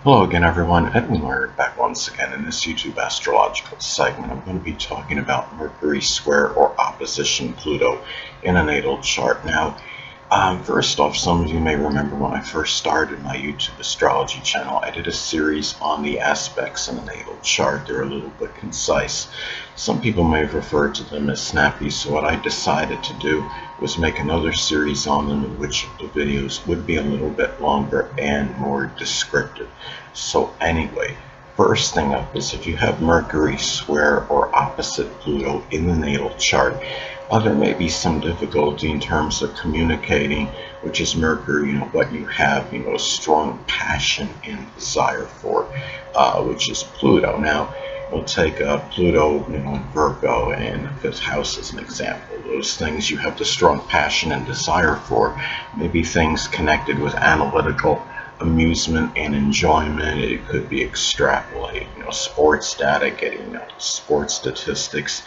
Hello again, everyone. Edwin Leonard back once again in this YouTube astrological segment. I'm going to be talking about Mercury square or opposition Pluto in a natal chart. Now, first off, some of you may remember when I first started my YouTube astrology channel, I did a series on the aspects in a natal chart. They're a little bit concise. Some people may have referred to them as snappy, so what I decided to do was make another series on them in which the videos would be a little bit longer and more descriptive. So anyway, first thing up is if you have Mercury square or opposite Pluto in the natal chart, there may be some difficulty in terms of communicating, which is Mercury, what you have, a strong passion and desire for, which is Pluto. Now, we'll take Pluto, in Virgo and the fifth house as an example. Those things you have the strong passion and desire for may be things connected with analytical amusement and enjoyment. It could be extrapolating, sports data, getting sports statistics.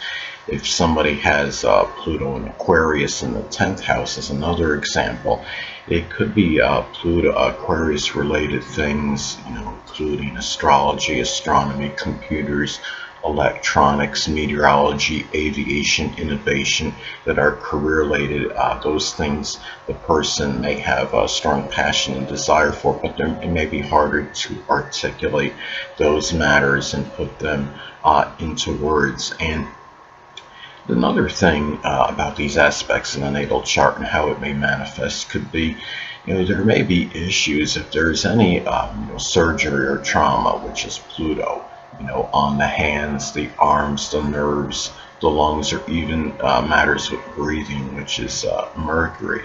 If somebody has Pluto and Aquarius in the 10th house as another example, it could be Pluto Aquarius related things, including astrology, astronomy, computers, electronics, meteorology, aviation, innovation that are career related. Those things the person may have a strong passion and desire for, but it may be harder to articulate those matters and put them into words. And another thing about these aspects in the natal chart and how it may manifest could be, there may be issues if there's any surgery or trauma, which is Pluto, on the hands, the arms, the nerves, the lungs, or even matters with breathing, which is Mercury.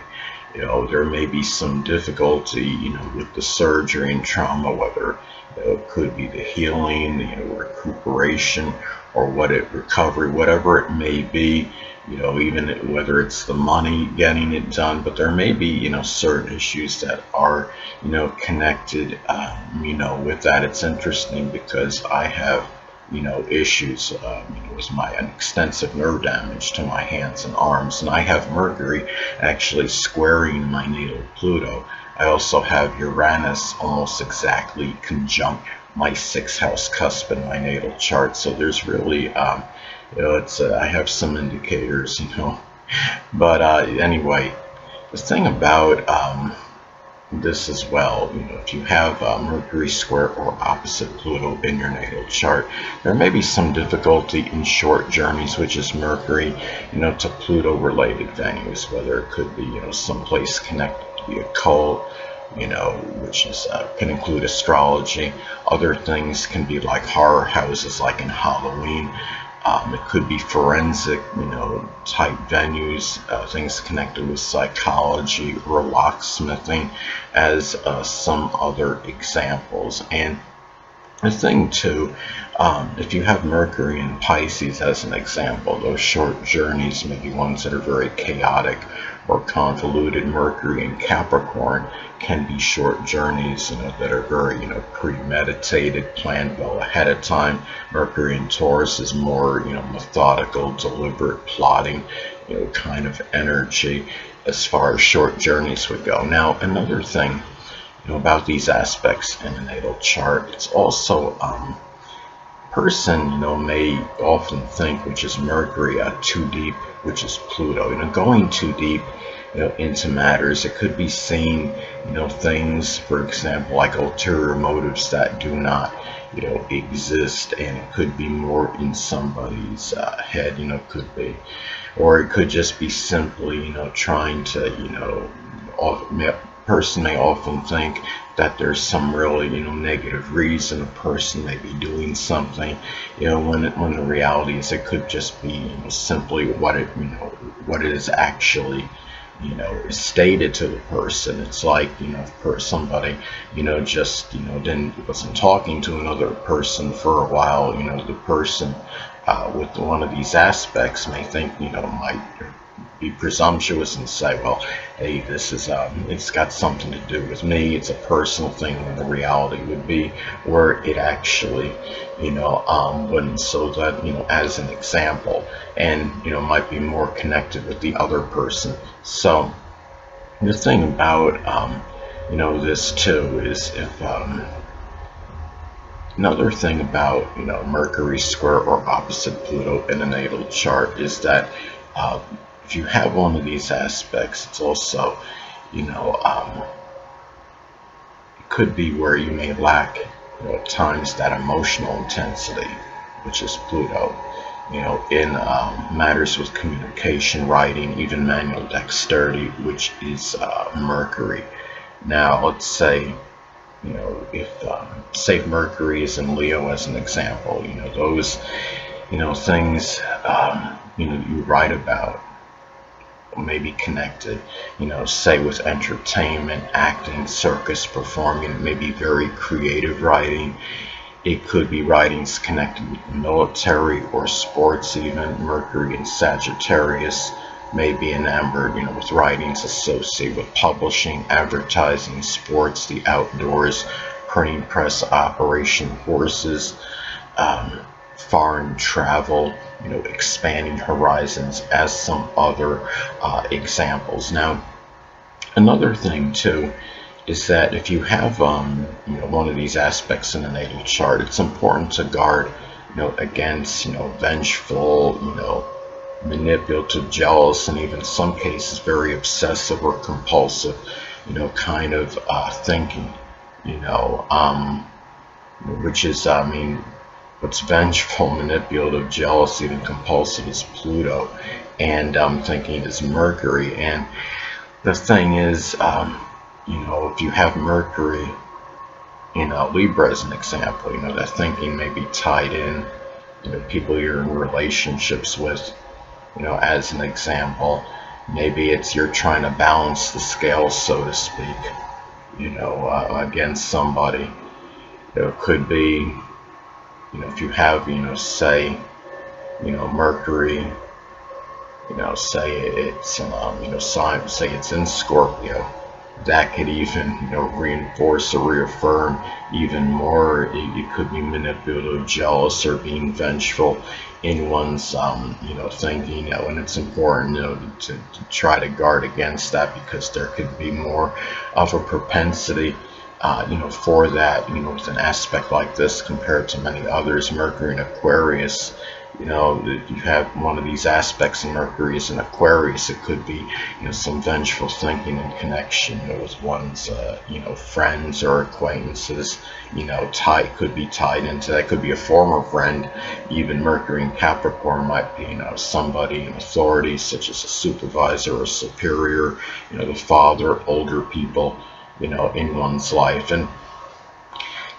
There may be some difficulty, with the surgery and trauma, whether it could be the healing, recuperation, or recovery, whatever it may be, even whether it's the money getting it done, but there may be, certain issues that are, connected, with that. It's interesting because I have, issues, with my extensive nerve damage to my hands and arms, and I have Mercury actually squaring my natal Pluto. I also have Uranus almost exactly conjunct my sixth house cusp in my natal chart. So there's really, it's I have some indicators, But anyway, the thing about this as well, if you have Mercury square or opposite Pluto in your natal chart, there may be some difficulty in short journeys, which is Mercury, to Pluto related venues, whether it could be, someplace connected to the occult, which is can include astrology. Other things can be like horror houses, like in Halloween. It could be forensic, type venues, things connected with psychology or locksmithing, as some other examples. And the thing too, if you have Mercury in Pisces as an example, those short journeys may be ones that are very chaotic or convoluted. Mercury in Capricorn can be short journeys, that are very, premeditated, planned well ahead of time. Mercury in Taurus is more, methodical, deliberate, plotting, kind of energy as far as short journeys would go. Now, another thing, about these aspects in the natal chart, it's also person, may often think, which is Mercury, too deep, which is Pluto. Going too deep, into matters. It could be seeing, things, for example, like ulterior motives that do not, exist, and it could be more in somebody's head. Could be, or it could just be simply, trying to, person may often think that there's some really, negative reason a person may be doing something, when the reality is it could just be, simply what it is actually, is stated to the person. It's like, for somebody, just, wasn't talking to another person for a while, the person with one of these aspects may think, might be presumptuous and say, well, hey, this is it's got something to do with me, it's a personal thing, when the reality would be where it actually, wouldn't. So that, as an example, and might be more connected with the other person. So the thing about this too is, if Another thing about, Mercury square or opposite Pluto in a natal chart is that uh, if you have one of these aspects, it's also, you know, um, it could be where you may lack, at times that emotional intensity, which is Pluto, in matters with communication, writing, even manual dexterity, which is Mercury. Now, let's say, if say Mercury is in Leo as an example, those, things, you write about may be connected, say with entertainment, acting, circus, performing. It may be very creative writing. It could be writings connected with the military or sports even. Mercury in Sagittarius may be enamored, with writings associated with publishing, advertising, sports, the outdoors, printing press operation, horses, um, foreign travel, expanding horizons as some other examples. Now, another thing too is that if you have one of these aspects in a natal chart, it's important to guard against vengeful, manipulative, jealous, and even in some cases very obsessive or compulsive, kind of thinking, you know, um, which is, I mean, what's vengeful, manipulative, jealous, even compulsive is Pluto, and thinking is Mercury. And the thing is, if you have Mercury in Libra as an example, that thinking may be tied in, people you're in relationships with, as an example. Maybe it's you're trying to balance the scales, so to speak, against somebody. It could be, if you have, say, Mercury, say it's, sign, say it's in Scorpio, that could even, reinforce or reaffirm even more. It could be manipulative, jealous, or being vengeful in one's, thinking, and it's important, to try to guard against that, because there could be more of a propensity, for that, with an aspect like this compared to many others. Mercury in Aquarius, if you have one of these aspects in Mercury is in Aquarius, it could be, some vengeful thinking and connection, with one's, friends or acquaintances, could be tied into that. Could be a former friend. Even Mercury in Capricorn might be, somebody in authority, such as a supervisor or superior, the father, older people, in one's life. And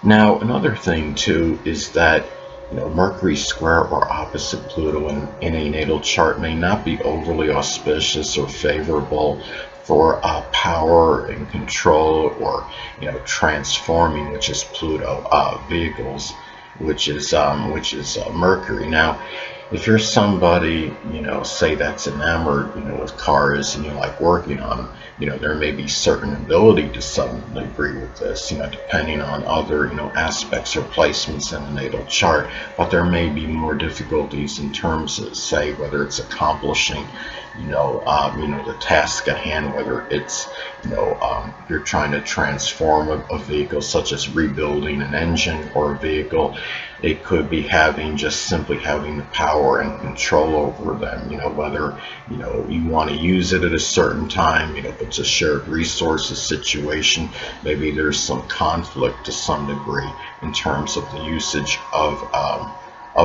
now, another thing too is that, Mercury square or opposite Pluto in a natal chart may not be overly auspicious or favorable for power and control, or transforming, which is Pluto, vehicles, which is Mercury. Now, if you're somebody, say that's enamored, with cars, and you like working on them, there may be certain ability to some degree with this, depending on other, aspects or placements in the natal chart. But there may be more difficulties in terms of, say, whether it's accomplishing, the task at hand, whether it's, you're trying to transform a vehicle, such as rebuilding an engine or a vehicle. It could be just simply having the power and control over them, whether, you want to use it at a certain time, if it's a shared resources situation. Maybe there's some conflict to some degree in terms of the usage of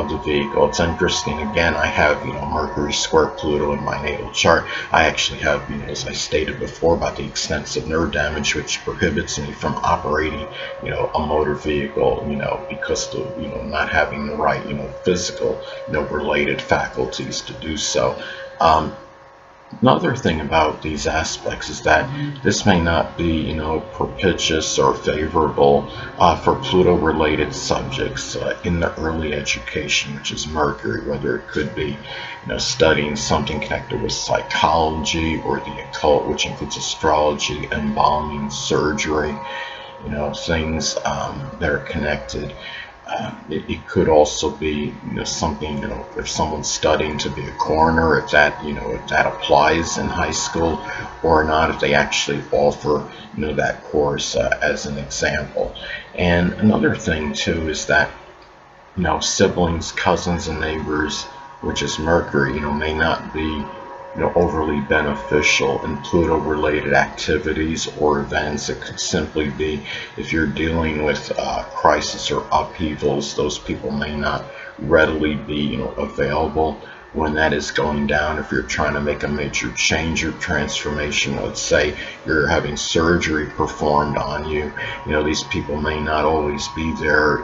the vehicle. It's interesting. Again, I have, Mercury square Pluto in my natal chart. I actually have, as I stated before, about the extensive nerve damage, which prohibits me from operating, a motor vehicle, because of, not having the right, physical, related faculties to do so. Another thing about these aspects is that this may not be, propitious or favorable for Pluto-related subjects in the early education, which is Mercury, whether it could be, studying something connected with psychology or the occult, which includes astrology, embalming, surgery, things that are connected It could also be, something, if someone's studying to be a coroner, if that, if that applies in high school or not, if they actually offer, that course as an example. And another thing too is that, siblings, cousins, and neighbors, which is Mercury, may not be, overly beneficial in Pluto-related activities or events. It could simply be if you're dealing with crisis or upheavals, those people may not readily be, available when that is going down. If you're trying to make a major change or transformation, let's say you're having surgery performed on you, these people may not always be there,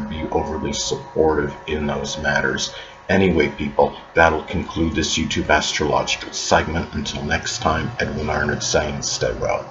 be overly supportive in those matters. Anyway, people, that'll conclude this YouTube astrological segment. Until next time, Edwin Arnott saying stay well.